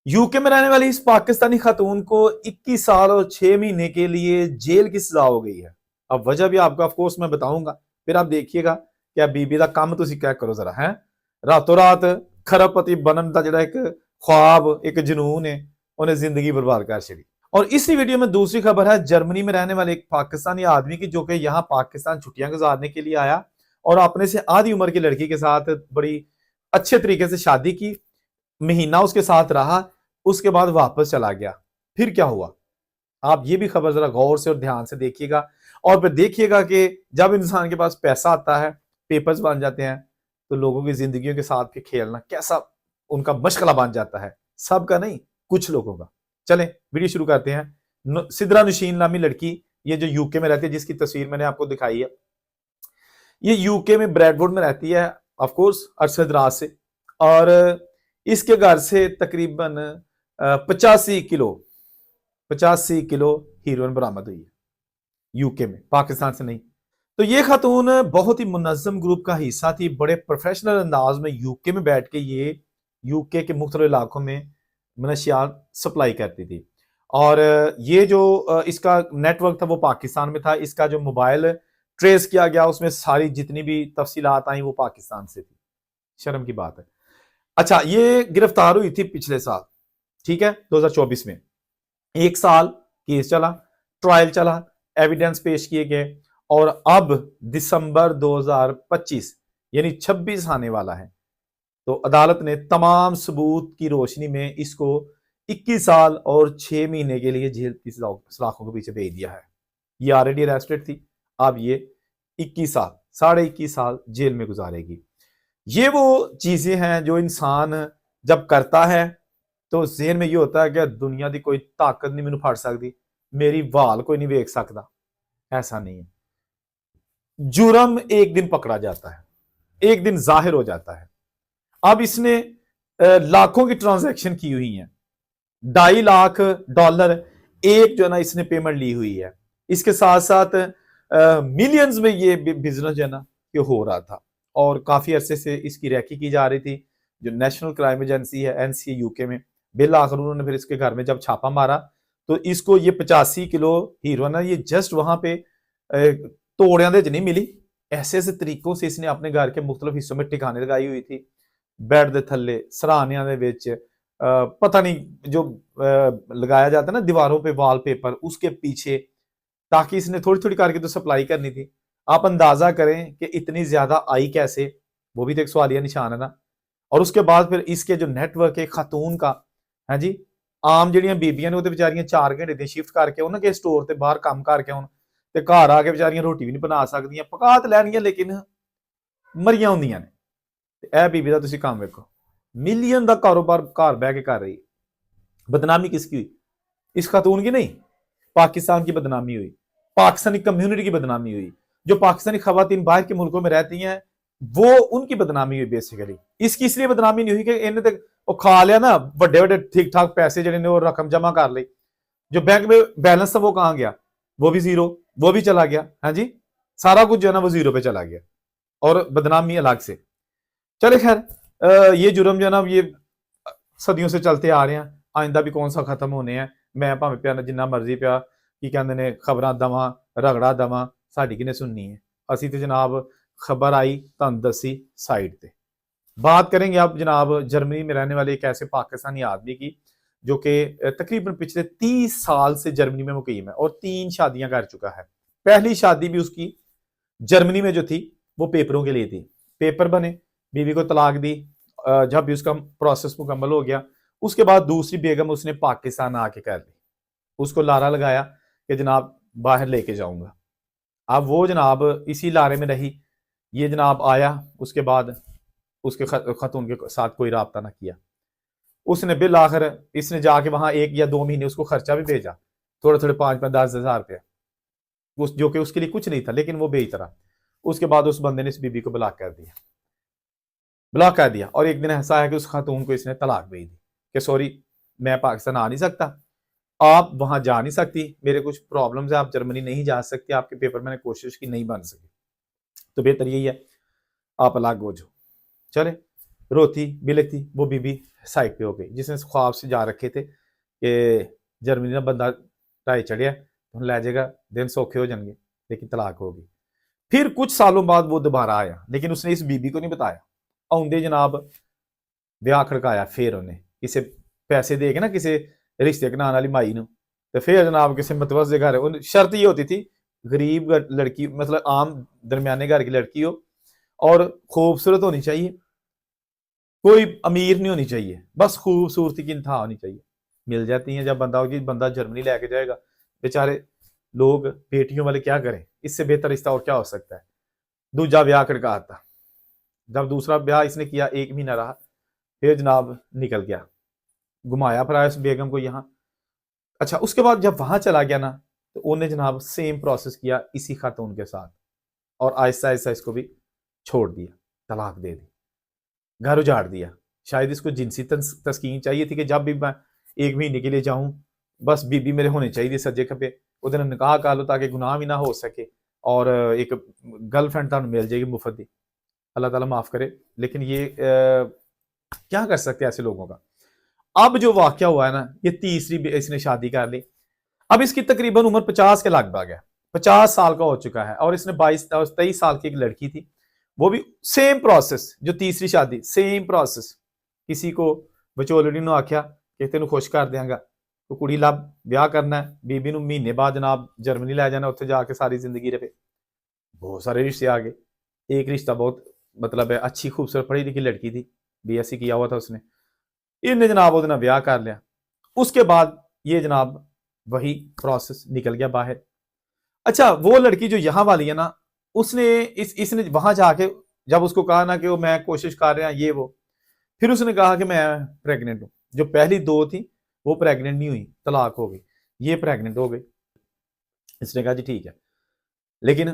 UK में रहने वाली इस पाकिस्तानी खातून को 21 साल और 6 महीने के लिए जेल की सजा हो गई है। अब वजह भी आपको ऑफ कोर्स मैं बताऊंगा, फिर आप देखिएगा कि बीबी का काम तुसी क्या करो जरा है। रातों रात खरबपति बनन का जिहड़ा एक ख्वाब, एक जुनून है, उन्हें जिंदगी बर्बाद कर छड़ी। और इसी वीडियो में दूसरी खबर है जर्मनी में रहने वाले एक पाकिस्तानी आदमी की, जो कि यहाँ पाकिस्तान छुट्टियां गुजारने के लिए आया और अपने से आधी उम्र की लड़की के साथ बड़ी अच्छे तरीके से शादी की, महीना उसके साथ रहा, उसके बाद वापस चला गया। फिर क्या हुआ, आप ये भी खबर जरा गौर से और ध्यान से देखिएगा। और फिर देखिएगा कि जब इंसान के पास पैसा आता है, पेपर्स बन जाते हैं, तो लोगों की जिंदगियों के साथ के खेलना कैसा उनका मशगला बन जाता है। सबका नहीं, कुछ लोगों का। चलें वीडियो शुरू करते हैं। सिद्रा नशीन नामी लड़की, ये जो यूके में रहती है, जिसकी तस्वीर मैंने आपको दिखाई है, ये यूके में ब्रैडफोर्ड में रहती है, ऑफ कोर्स अरशद राज से। और इसके घर से तकरीबन 85 किलो हीरोइन बरामद हुई है यूके में, पाकिस्तान से नहीं। तो ये खातून बहुत ही मुनज्जम ग्रुप का हिस्सा थी, बड़े प्रोफेशनल अंदाज में यूके में बैठ के ये यूके के मुख्तलिफ इलाकों में मनशियात सप्लाई करती थी। और ये जो इसका नेटवर्क था वो पाकिस्तान में था। इसका जो मोबाइल ट्रेस किया गया, उसमें सारी जितनी भी तफसीलात आई वो पाकिस्तान से थी। शर्म की बात है। अच्छा, ये गिरफ्तार हुई थी पिछले साल, ठीक है, 2024 में। 1 साल केस चला, ट्रायल चला, एविडेंस पेश किए गए, और अब दिसंबर 2025 यानी 26 आने वाला है, तो अदालत ने तमाम सबूत की रोशनी में इसको 21 साल और 6 महीने के लिए जेल की सलाखों के पीछे भेज दिया है। ये ऑलरेडी अरेस्टेड थी, अब ये 21 साल, 21.5 साल जेल में गुजारेगी। ये वो चीजें हैं जो इंसान जब करता है तो जेहन में ये होता है कि दुनिया की कोई ताकत नहीं मैनू फड़ सकती, मेरी वाल कोई नहीं वेख सकता। ऐसा नहीं है। जुर्म एक दिन पकड़ा जाता है, एक दिन जाहिर हो जाता है। अब इसने लाखों की ट्रांजैक्शन की हुई है, $2.5 लाख एक जो है ना इसने पेमेंट ली हुई है। इसके साथ साथ मिलियंस में ये बिजनेस जो है ना ये हो रहा था, और काफी अरसे से इसकी रैकी की जा रही थी। जो नेशनल क्राइम एजेंसी है एनसीए यूके में, बिल आखिर उन्होंने फिर इसके घर में जब छापा मारा तो इसको ये 85 किलो हीरोइन है, ये जस्ट वहां पे तोड़िया दे नहीं मिली। ऐसे ऐसे तरीकों से इसने अपने घर के मुख्तलिफ हिस्सों में ठिकाने लगाई हुई थी, बेड के थले, सराहनिया दे विच, पता नहीं जो लगाया जाता है ना दीवारों पे वॉलपेपर, उसके पीछे, ताकि इसने थोड़ी थोड़ी करके तो सप्लाई करनी थी। आप अंदाजा करें कि इतनी ज्यादा आई कैसे, वो भी तो एक सवालिया निशान है ना। और उसके बाद फिर इसके जो नेटवर्क है खातून का है जी, आम ਜਿਹੜੀਆਂ ਬੀਬੀਆਂ ਨੇ ਉਹ ਤੇ ਵਿਚਾਰੀਆਂ 4 ਘੰਟੇ ਦੀ ਸ਼ਿਫਟ ਕਰਕੇ ਉਹਨਾਂ ਕੇ ਸਟੋਰ ਤੇ ਬਾਹਰ ਕੰਮ ਕਰਕੇ ਹੁਣ ਤੇ ਘਰ ਆ ਕੇ ਵਿਚਾਰੀਆਂ ਰੋਟੀ ਵੀ ਨਹੀਂ ਬਣਾ ਸਕਦੀਆਂ, ਪਕਾ ਤੇ ਲੈਣੀਆਂ ਲੇਕਿਨ ਮਰੀਆਂ ਹੁੰਦੀਆਂ ਨੇ। ਤੇ ਇਹ ਬੀਬੀ ਦਾ ਤੁਸੀਂ ਕੰਮ ਵੇਖੋ, मिलियन का कारोबार घर बह के कर रही है। बदनामी किसकी हुई? इस खातून की नहीं, पाकिस्तान की बदनामी हुई, पाकिस्तानी कम्युनिटी की बदनामी हुई। जो पाकिस्तानी खवातीन बाहर के मुल्कों में रहती हैं वो उनकी बदनामी हुई बेसिकली। इसकी इसलिए बदनामी नहीं हुई कि इन्हें तक वो खा लिया ना बड़े बड़े ठीक ठाक पैसे जिन्हें वो रकम जमा कर ली, जो बैंक में बैलेंस था वो कहाँ गया? वो भी जीरो, वो भी चला गया। हाँ जी, सारा कुछ जो है ना वो जीरो पे चला गया, और बदनामी अलग से। चले खैर, ये जुर्म जो है ना ये सदियों से चलते आ रहे हैं, आइंदा भी कौन सा खत्म होने हैं। मैं भावें पिया जिन्ना मर्जी पिया की कहते ने खबरां दवा, रगड़ा दवा, साडी किने सुननी है। असी तो जनाब खबर आई तुहानू दसी साइड ते। बात करेंगे अब जनाब जर्मनी में रहने वाले एक ऐसे पाकिस्तानी आदमी की, जो कि तकरीबन पिछले 30 साल से जर्मनी में मुकीम है और 3 शादियां कर चुका है। पहली शादी भी उसकी जर्मनी में जो थी वो पेपरों के लिए थी, पेपर बने, बीवी को तलाक दी। जब भी उसका प्रोसेस मुकम्मल हो गया, उसके बाद दूसरी बेगम उसने पाकिस्तान आके कर ली। उसको लारा लगाया कि जनाब बाहर लेके जाऊंगा। अब वो जनाब इसी लारे में रही। ये जनाब आया, उसके बाद उसके खतून के साथ कोई राब्ता ना किया। उसने बिल आखिर इसने जाके वहां 1 या 2 महीने उसको खर्चा भी भेजा, थोड़े थोड़े 5-5, 10 हज़ार रुपया, उस जो कि उसके लिए कुछ नहीं था, लेकिन वो भेजता रहा। उसके बाद उस बंदे ने इस बीबी को ब्लॉक कर दिया, ब्लॉक कर दिया। और एक दिन ऐसा है कि उस खातून को इसने तलाक भेज दी कि सॉरी मैं पाकिस्तान आ नहीं सकता, आप वहां जा नहीं सकती, मेरे कुछ प्रॉब्लम्स है, आप जर्मनी नहीं जा सकते, आपके पेपर मैंने कोशिश की नहीं बन सकी, तो बेहतर यही है आप अलग हो जाओ। चले रोती बिलखती वो बीबी साइड पे हो गई, जिसने ख्वाब से जा रखे थे कि जर्मनी का बंदा ढाई चढ़िया तो लै जाएगा, दिन सौखे हो जाएंगे, लेकिन तलाक हो गई। फिर कुछ सालों बाद वो दोबारा आया, लेकिन उसने इस बीबी को नहीं बताया। आउंदे जनाब ब्याह खड़काया, फिर उन्हें किसी पैसे दे के ना किसी रिश्ते कनाने वाली माई नूं, तो फिर जनाब किसी मतवस के घर, शर्त ये होती थी गरीब लड़की, मतलब आम दरमियाने घर की लड़की हो और खूबसूरत होनी चाहिए, कोई अमीर नहीं होनी चाहिए, बस खूबसूरती की इंतहा होनी चाहिए। मिल जाती हैं जब बंदा जर्मनी लेके जाएगा। बेचारे लोग बेटियों वाले क्या करें, इससे बेहतर रिश्ता और क्या हो सकता है। दूजा ब्याह खड़का था, जब दूसरा ब्याह इसने किया 1 महीना रहा, फिर जनाब निकल गया, घुमाया फिराया उस बेगम को यहाँ। अच्छा, उसके बाद जब वहां चला गया ना, तो उन्हें जनाब सेम प्रोसेस किया इसी खातून के साथ, और आहिस्ता आहिस्ता इसको भी छोड़ दिया, तलाक दे दी, घर उजाड़ दिया। शायद इसको जिनसी तस्कीन चाहिए थी कि जब भी मैं 1 महीने के लिए जाऊं, बस बीबी मेरे होने चाहिए सज्जे खब्बे, उधर निकाह कर लो ताकि गुनाह भी ना हो सके, और एक गर्लफ्रेंड तुहानू मिल जाएगी मुफ्त दी, अल्लाह ताला माफ करे। लेकिन ये क्या कर सकते हैं ऐसे लोगों का। अब जो वाकया हुआ है ना, ये तीसरी इसने शादी कर ली। अब इसकी तकरीबन उम्र 50 के लगभग है, 50 साल का हो चुका है, और इसने 22-23 साल की एक लड़की थी, वो भी सेम प्रोसेस जो तीसरी शादी, सेम प्रोसेस। किसी को विचोलड़ी ने आख्या कि तेन खुश कर देंगा, तो कुड़ी लब ब्याह करना है, बीबी महीने बाद जनाब जर्मनी लै जाना, उत्थे जाके सारी जिंदगी रहे। बहुत सारे रिश्ते आ गए। एक रिश्ता बहुत मतलब है अच्छी खूबसूरत पढ़ी लिखी लड़की थी, BSc किया हुआ था उसने, इनने जनाब वो ब्याह कर लिया। उसके बाद ये जनाब वही प्रोसेस निकल गया बाहर। अच्छा, वो लड़की जो यहाँ वाली है ना, उसने इसने वहां जाके जब उसको कहा ना कि वो मैं कोशिश कर रहा ये वो, फिर उसने कहा कि मैं प्रेग्नेंट हूं। जो पहली 2 थी वो प्रेग्नेंट नहीं हुई, तलाक हो गई, ये प्रेग्नेंट हो गई। इसने कहा जी ठीक है, लेकिन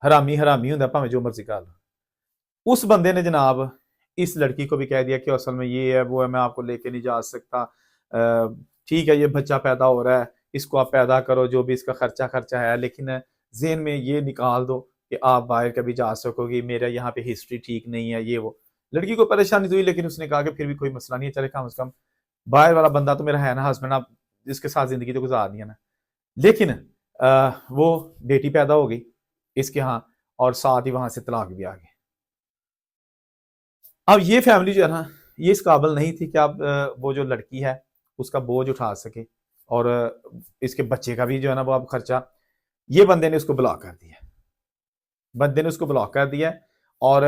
हरामी हरामी होंगे, भावें जो मर्जी कर लो। उस बंदे ने जनाब इस लड़की को भी कह दिया कि असल में ये है वो है, मैं आपको लेके नहीं जा सकता, ठीक है ये बच्चा पैदा हो रहा है, इसको आप पैदा करो, जो भी इसका खर्चा है, लेकिन जेहन में ये निकाल दो कि आप बाहर कभी जा सकोगे, मेरा यहाँ पे हिस्ट्री ठीक नहीं है, ये वो। लड़की को परेशानी तो हुई, लेकिन उसने कहा कि फिर भी कोई मसला नहीं है, चले कम से कम बाहर वाला बंदा तो मेरा है ना, हस्बैंड, आप जिसके साथ जिंदगी तो गुजारनी है ना। लेकिन वो बेटी पैदा हो गई इसके यहाँ, और साथ ही वहां से तलाक भी आ गई। अब ये फैमिली जो है ना, ये इस काबिल नहीं थी कि अब वो जो लड़की है उसका बोझ उठा सके, और इसके बच्चे का भी जो है ना वो अब खर्चा। ये बंदे ने उसको ब्लॉक कर दिया, बंदे ने उसको ब्लॉक कर दिया। और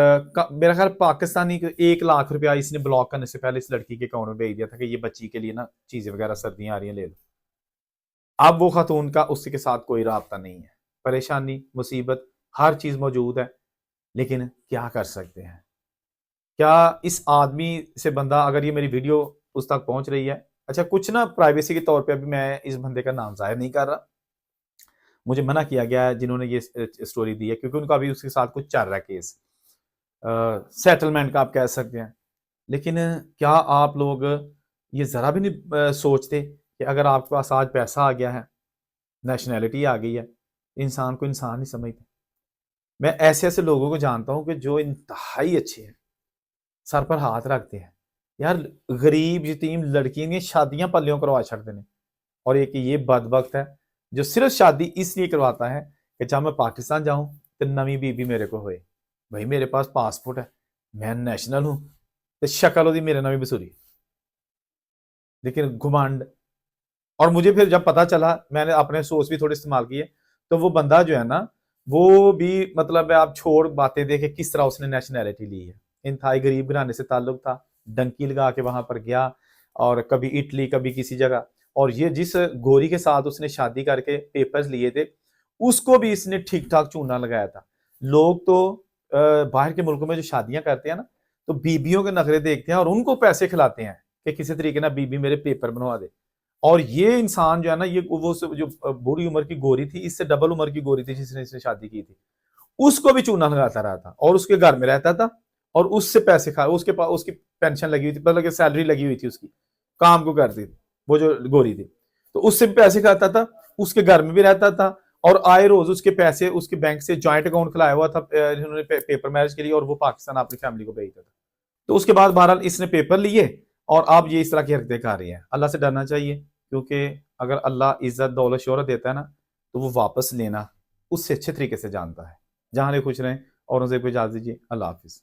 मेरा ख्याल पाकिस्तानी 1 लाख रुपया इसने ब्लॉक करने से पहले इस लड़की के अकाउंट में भेज दिया था कि ये बच्ची के लिए ना चीजें वगैरह सर्दियां आ रही हैं, ले लो। अब वो खातून का उसके साथ कोई राब्ता नहीं है, परेशानी मुसीबत हर चीज मौजूद है, लेकिन क्या कर सकते हैं। क्या इस आदमी से बंदा, अगर ये मेरी वीडियो उस तक पहुंच रही है, अच्छा कुछ ना प्राइवेसी के तौर पे अभी मैं इस बंदे का नाम जाहिर नहीं कर रहा, मुझे मना किया गया है जिन्होंने ये स्टोरी दी है, क्योंकि उनका अभी उसके साथ कुछ चल रहा है केस, सेटलमेंट का आप कह सकते हैं। लेकिन क्या आप लोग ये जरा भी नहीं सोचते कि अगर आपके पास आज पैसा आ गया है, नेशनैलिटी आ गई है, इंसान को इंसान नहीं समझते। मैं ऐसे ऐसे लोगों को जानता हूं कि जो इंतहाई अच्छे हैं, सर पर हाथ रखते हैं, यार गरीब यतीम लड़कियों की शादियां पल्लियों करवा छड़ते हैं, और एक ये बदबख्त है जो सिर्फ शादी इसलिए करवाता है कि जब मैं पाकिस्तान जाऊं तो नवी बीबी मेरे को होए। भाई मेरे पास पासपोर्ट है, मैं नेशनल हूं, तो शक्ल ओदी मेरे नवी बसूरी, लेकिन घुमांड। और मुझे फिर जब पता चला, मैंने अपने सोर्स भी थोड़े इस्तेमाल किए, तो वो बंदा जो है ना, वो भी मतलब आप छोड़ बातें देखे किस तरह उसने नेशनैलिटी ली है। इंतहाई गरीब घराने से ताल्लुक था, डंकी लगा के वहां पर गया, और कभी इटली कभी किसी जगह। और ये जिस गोरी के साथ उसने शादी करके पेपर्स लिए थे, उसको भी इसने ठीक ठाक चूना लगाया था। लोग तो बाहर के मुल्कों में जो शादियां करते हैं ना, तो बीबियों के नखरे देखते हैं और उनको पैसे खिलाते हैं कि किसी तरीके ना बीबी मेरे पेपर बनवा दे। और ये इंसान जो है ना, ये वो जो बुरी उम्र की गोरी थी, इससे डबल उम्र की गोरी थी जिसने इसने शादी की थी, उसको भी चूना लगाता रहा था, और उसके घर में रहता था, और उससे पैसे खा, उसके पास उसकी पेंशन लगी हुई थी, मतलब सैलरी लगी हुई थी उसकी, काम को करती थी वो जो गोरी थी, तो उससे भी पैसे खाता था, उसके घर में भी रहता था, और आए रोज उसके पैसे उसके बैंक से जॉइंट अकाउंट खुलाया हुआ था इन्होंने पेपर मैरिज के लिए, और वो पाकिस्तान अपनी फैमिली को भेजता था। तो उसके बाद बहरहाल इसने पेपर लिए, और आप ये इस तरह की हरकतें कर रही हैं। अल्लाह से डरना चाहिए, क्योंकि अगर अल्लाह इज्जत दौलत शोहरत देता है ना, तो वो वापस लेना उससे अच्छे तरीके से जानता है। जहाँ खुश रहें। औरंगजेब को इजाज़त दीजिए। अल्लाह हाफिज़।